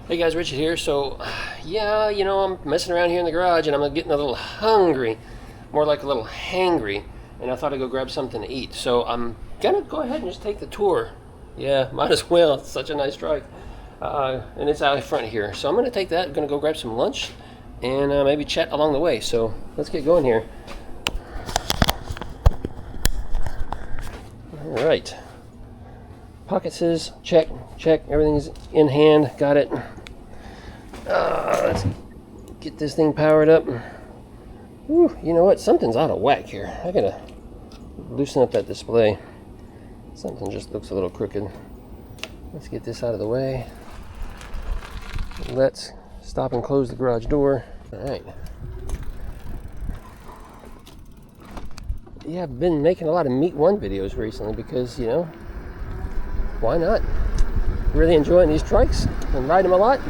Hey guys, Richard here. So, yeah, I'm messing around here in the garage and I'm getting a little hungry, more like a little hangry, and I thought I'd go grab something to eat. So I'm gonna go ahead and just take the tour. Yeah, might as well. It's such a nice trike, and it's out in front here. So I'm gonna take that. I'm gonna go grab some lunch and maybe chat along the way. So let's get going here. All right. Pocket says check. Everything's in hand. Got it. Let's get this thing powered up. Whew, you know what? Something's out of whack here. I gotta loosen up that display. Something just looks a little crooked. Let's get this out of the way. Let's stop and close the garage door. All right. Yeah, I've been making a lot of MeetOne videos recently because, why not? Really enjoying these trikes and riding them a lot,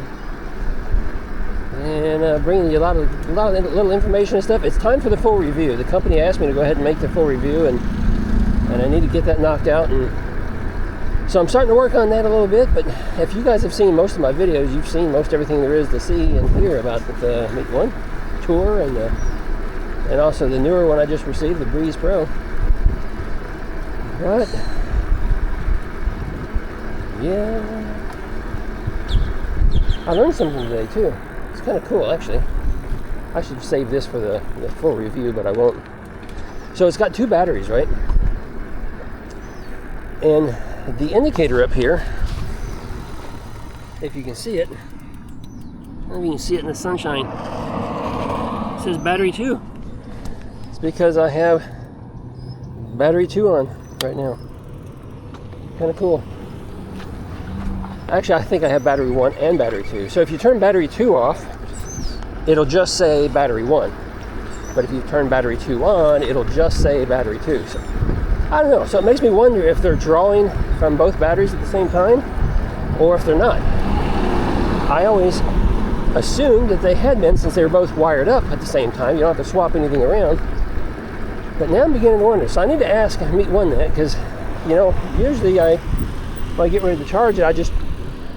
and bringing you a lot of little information and stuff. It's time for the full review. The company asked me to go ahead and make the full review, and I need to get that knocked out. And so I'm starting to work on that a little bit. But if you guys have seen most of my videos, you've seen most everything there is to see and hear about the MeetOne tour and also the newer one I just received, the Breeze Pro. But yeah, I learned something today too. It's kind of cool, actually. I should save this for the full review, but I won't. So it's got two batteries, right? And the indicator up here, if you can see it, I don't know if you can see it in the sunshine, it says battery 2. It's because I have battery 2 on right now. Kind of cool. Actually, I think I have battery 1 and battery 2. So if you turn battery 2 off, it'll just say battery 1. But if you turn battery 2 on, it'll just say battery 2. So I don't know. So it makes me wonder if they're drawing from both batteries at the same time or if they're not. I always assumed that they had been, since they were both wired up at the same time. You don't have to swap anything around. But now I'm beginning to wonder. So I need to ask MeetOne that, because, usually when I get ready to charge it, I just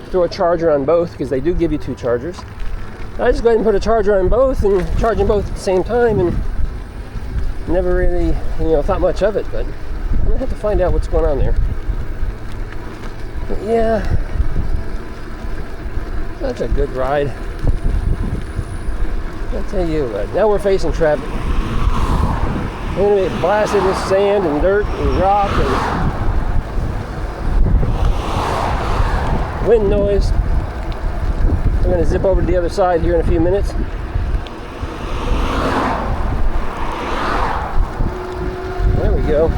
throw a charger on both, because they do give you 2 chargers. I just go ahead and put a charger on both and charge them both at the same time, and never really, thought much of it. But I'm gonna have to find out what's going on there. But yeah, such a good ride. I'll tell you what. Now we're facing traffic. We're gonna get blasted with sand and dirt and rock and wind noise. I'm going to zip over to the other side here in a few minutes. There we go.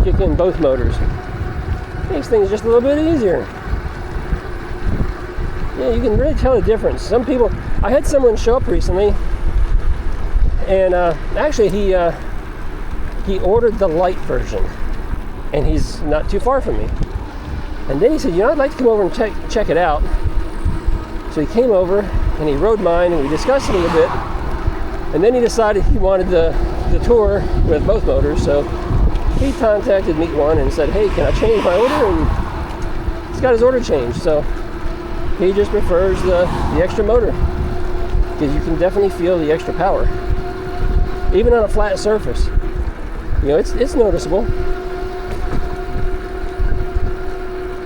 Kick in both motors. Makes things just a little bit easier. Yeah, you can really tell the difference. Some people, I had someone show up recently, and actually he ordered the light version, and he's not too far from me. And then he said, I'd like to come over and check it out. So he came over and he rode mine and we discussed it a little bit. And then he decided he wanted the tour with both motors. So he contacted MeetOne and said, hey, can I change my order? And he's got his order changed. So he just prefers the extra motor, because you can definitely feel the extra power. Even on a flat surface. It's noticeable.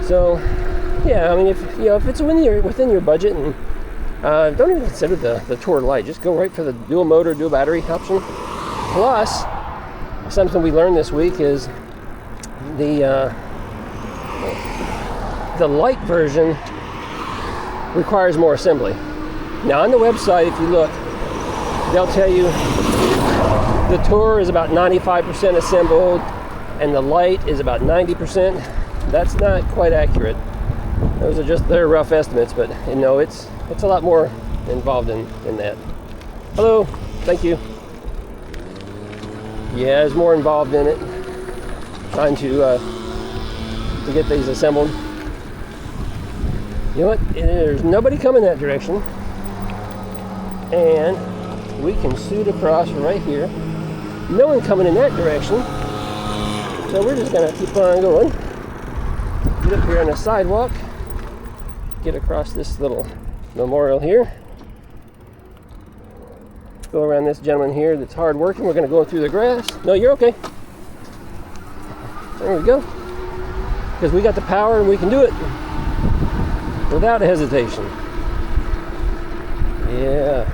So, yeah, I mean, if it's within your budget, and don't even consider the Tour Lite, just go right for the dual motor, dual battery option. Plus, something we learned this week is the Lite version requires more assembly. Now, on the website, if you look, they'll tell you the Tour is about 95% assembled, and the Lite is about 90%. That's not quite accurate. Those are just their rough estimates, but it's a lot more involved in that. Hello, thank you. Yeah, there's more involved in it. Trying to get these assembled. You know what? There's nobody coming that direction, and we can shoot across right here. No one coming in that direction, so we're just gonna keep on going. Get up here on the sidewalk. get across this little memorial here. Go around this gentleman here that's hard working. We're going to go through the grass. No, you're okay. There we go. Because we got the power and we can do it without hesitation. Yeah.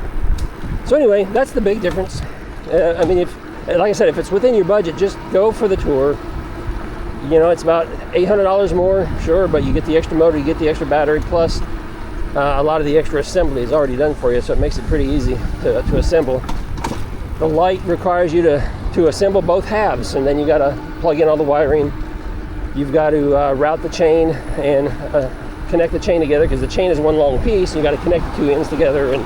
So anyway, that's the big difference. I mean, like I said, if it's within your budget, just go for the tour. You know, it's about $800 more, sure, but you get the extra motor, you get the extra battery, plus a lot of the extra assembly is already done for you, so it makes it pretty easy to assemble. The light requires you to assemble both halves, and then you got to plug in all the wiring. You've got to route the chain and connect the chain together, because the chain is one long piece, and you got to connect the two ends together, and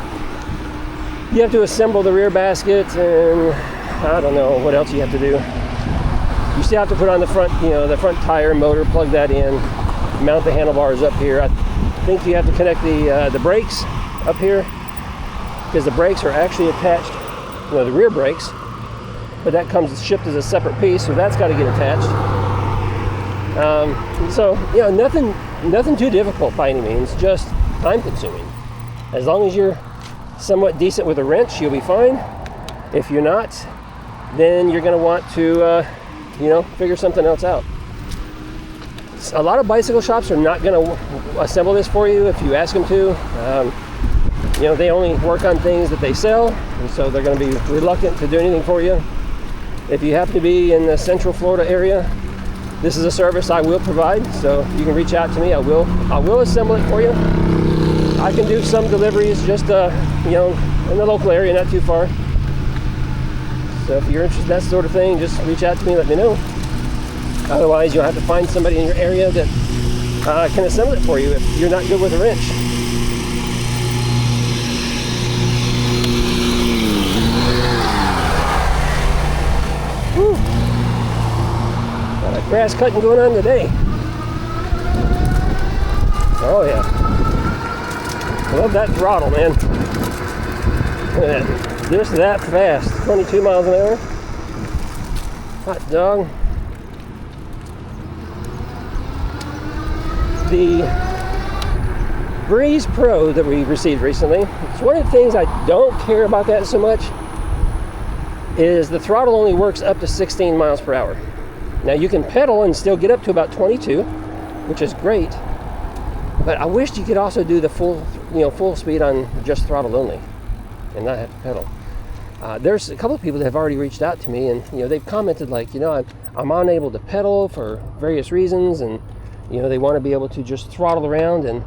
you have to assemble the rear basket, and I don't know what else you have to do. You still have to put on the front, the front tire motor, plug that in, mount the handlebars up here. I think you have to connect the brakes up here, because the brakes are actually attached, the rear brakes, but that comes shipped as a separate piece, so that's got to get attached. So nothing too difficult by any means, just time consuming. As long as you're somewhat decent with a wrench, you'll be fine. If you're not, then you're going to want to figure something else out. A lot of bicycle shops are not going to assemble this for you if you ask them to. They only work on things that they sell, and so they're going to be reluctant to do anything for you. If you happen to be in the Central Florida area, this is a service I will provide, so you can reach out to me. I will assemble it for you. I can do some deliveries just in the local area, not too far. So if you're interested in that sort of thing, just reach out to me, let me know. Otherwise, you'll have to find somebody in your area that can assemble it for you if you're not good with a wrench. Whew. Got a grass cutting going on today. Oh yeah. I love that throttle, man. Look at that. Just that fast. 22 miles an hour. Hot dog. The Breeze Pro that we received recently, it's one of the things I don't care about that so much, is the throttle only works up to 16 miles per hour. Now you can pedal and still get up to about 22, which is great, but I wished you could also do the full speed on just throttle only and not have to pedal. There's a couple of people that have already reached out to me, and they've commented like, I'm unable to pedal for various reasons, and they want to be able to just throttle around, and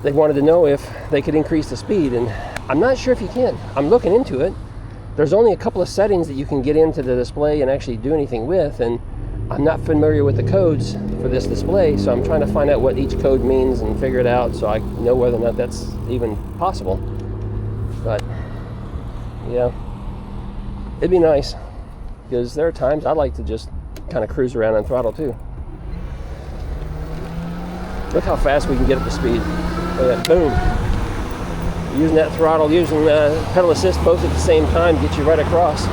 they wanted to know if they could increase the speed, and I'm not sure if you can. I'm looking into it. There's only a couple of settings that you can get into the display and actually do anything with, and I'm not familiar with the codes for this display, so I'm trying to find out what each code means and figure it out so I know whether or not that's even possible. But yeah, it'd be nice, because there are times I like to just kind of cruise around on throttle too. Look how fast we can get up to speed. Look at that, boom. Using that throttle, using pedal assist both at the same time gets you right across.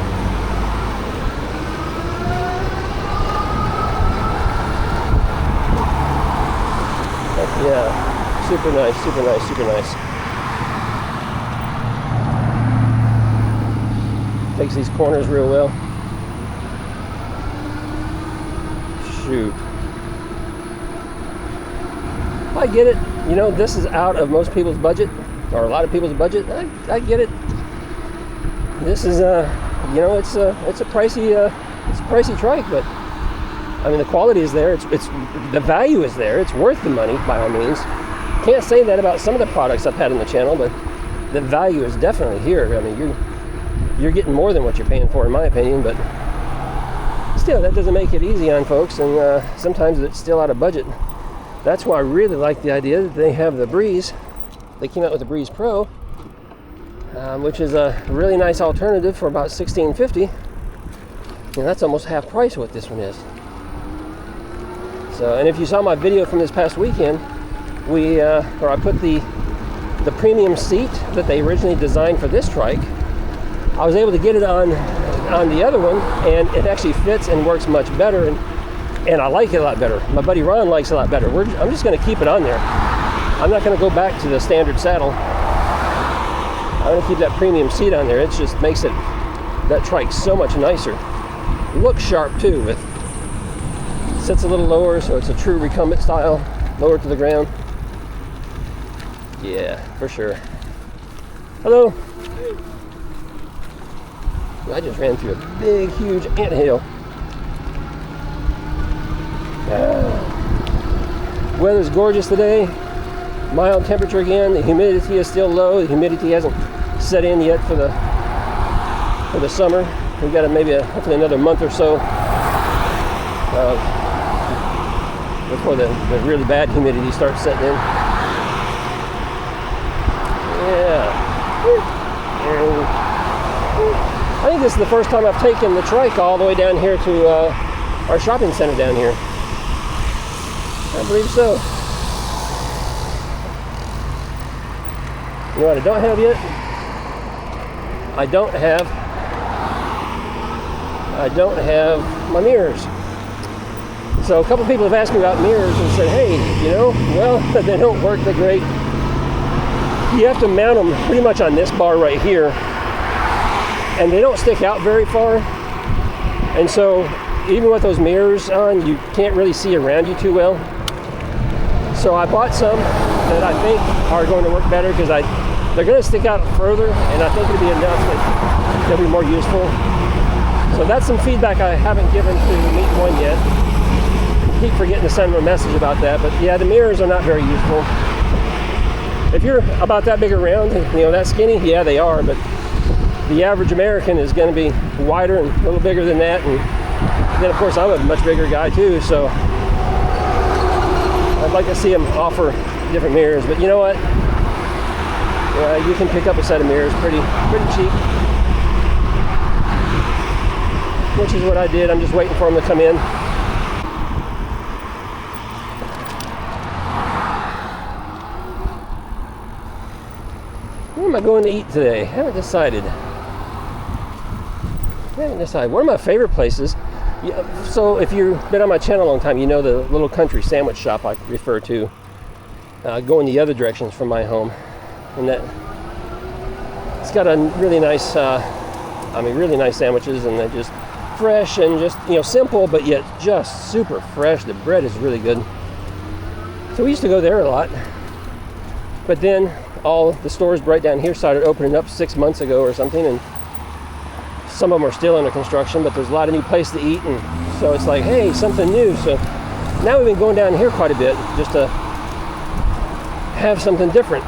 Yeah, super nice, super nice, super nice. Takes these corners real well. Shoot. I get it. This is out of most people's budget, or a lot of people's budget. I get it. This is it's a pricey trike, but I mean the quality is there. It's the value is there. It's worth the money by all means. Can't say that about some of the products I've had on the channel, but the value is definitely here. I mean you're getting more than what you're paying for, in my opinion, but still, that doesn't make it easy on folks, and sometimes it's still out of budget. That's why I really like the idea that they have the Breeze. They came out with the Breeze Pro, which is a really nice alternative for about $16.50, and that's almost half price what this one is. So, and if you saw my video from this past weekend, I put the premium seat that they originally designed for this trike. I was able to get it on the other one, and it actually fits and works much better, and I like it a lot better. My buddy Ron likes it a lot better. I'm just going to keep it on there. I'm not going to go back to the standard saddle. I'm going to keep that premium seat on there. It just makes it, that trike, so much nicer. It looks sharp too. It sits a little lower, so it's a true recumbent style, lower to the ground. Yeah, for sure. Hello. I just ran through a big, huge anthill. Weather's gorgeous today. Mild temperature again. The humidity is still low. The humidity hasn't set in yet for the summer. We've got hopefully another month or so before the really bad humidity starts setting in. Yeah. I think this is the first time I've taken the trike all the way down here to our shopping center down here. I believe so. You know what I don't have yet? I don't have my mirrors. So a couple people have asked me about mirrors and said, hey, well, they don't work that great. You have to mount them pretty much on this bar right here, and they don't stick out very far. And so even with those mirrors on, you can't really see around you too well. So I bought some that I think are going to work better because they're going to stick out further, and I think it'll be enough that they'll be more useful. So that's some feedback I haven't given to MeetOne yet. I keep forgetting to send them a message about that, but yeah, the mirrors are not very useful. If you're about that big around, that skinny, yeah, they are, but the average American is going to be wider and a little bigger than that, and then of course I'm a much bigger guy too, so I'd like to see them offer different mirrors. But you know what? You can pick up a set of mirrors pretty cheap, which is what I did. I'm just waiting for them to come in. Where am I going to eat today? Haven't decided. One of my favorite places. So if you've been on my channel a long time, you know the little country sandwich shop I refer to, going the other directions from my home, and that it's got a really nice, really nice sandwiches, and they're just fresh and just simple, but yet just super fresh. The bread is really good. So we used to go there a lot, but then all the stores right down here started opening up 6 months ago or something, and some of them are still under construction, but there's a lot of new places to eat, and so it's like, hey, something new. So now we've been going down here quite a bit just to have something different.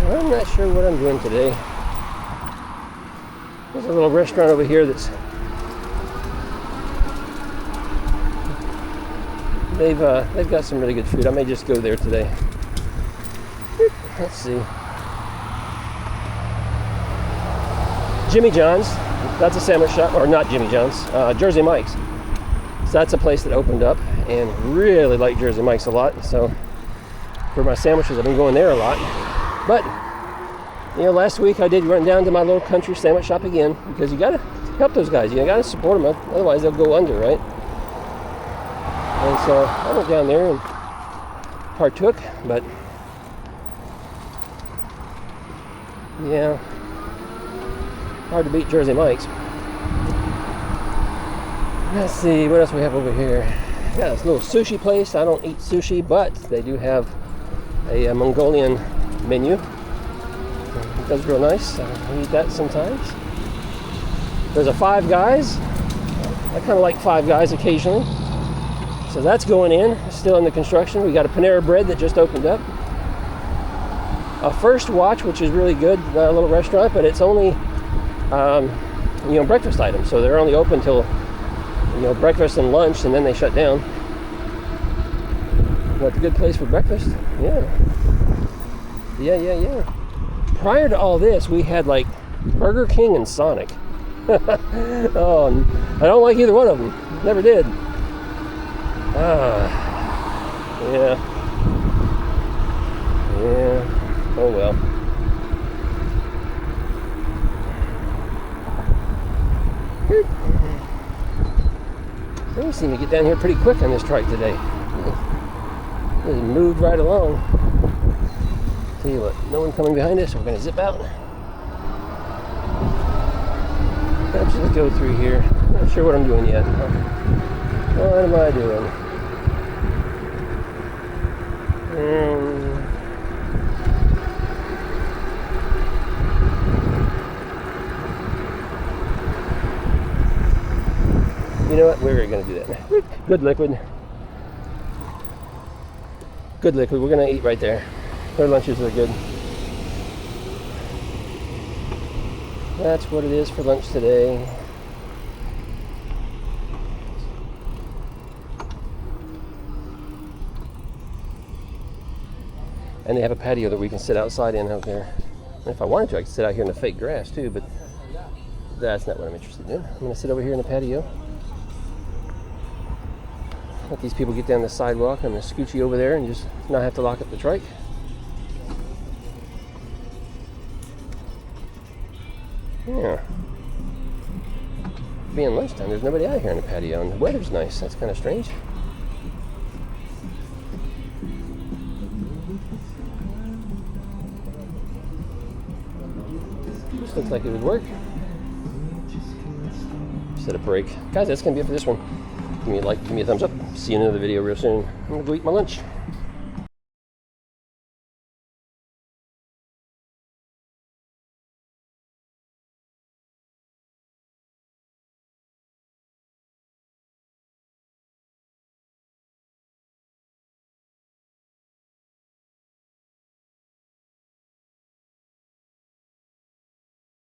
I'm not sure what I'm doing today. There's a little restaurant over here that's they've got some really good food. I may just go there today. Let's see. Jimmy John's, that's a sandwich shop, or not Jimmy John's, Jersey Mike's. So that's a place that opened up, and really like Jersey Mike's a lot. So for my sandwiches, I've been going there a lot. But last week I did run down to my little country sandwich shop again, because you gotta help those guys. You gotta support them, otherwise they'll go under, right? And so I went down there and partook, but yeah, hard to beat Jersey Mike's. Let's see what else we have over here. Yeah, this little sushi place. I don't eat sushi, but they do have a Mongolian menu. It does real nice. I eat that sometimes. There's a Five Guys. I kind of like Five Guys occasionally. So that's going in, still in the construction. We got a Panera Bread that just opened up. A First Watch, which is really good, a little restaurant, but it's only breakfast items. So they're only open till breakfast and lunch, and then they shut down. That's a good place for breakfast. Yeah. Prior to all this, we had like Burger King and Sonic. Oh, I don't like either one of them. Never did. Yeah. Oh well. They seem to get down here pretty quick on this trike today. Just moved right along. Tell you what, no one coming behind us, so we're gonna zip out. Let's just go through here. Not sure what I'm doing yet. What am I doing? You know what? We're going to do that. Good liquid. Good liquid. We're going to eat right there. Their lunches are good. That's what it is for lunch today. And they have a patio that we can sit outside in out there. And if I wanted to, I could sit out here in the fake grass too, but that's not what I'm interested in. I'm going to sit over here in the patio. Let these people get down the sidewalk. I'm going to scoochie over there and just not have to lock up the trike. Yeah. Being lunchtime, there's nobody out here in the patio, and the weather's nice. That's kind of strange. This looks like it would work. Set a break. Guys, that's going to be it for this one. Give me a like, give me a thumbs up. See you in another video real soon. I'm going to go eat my lunch.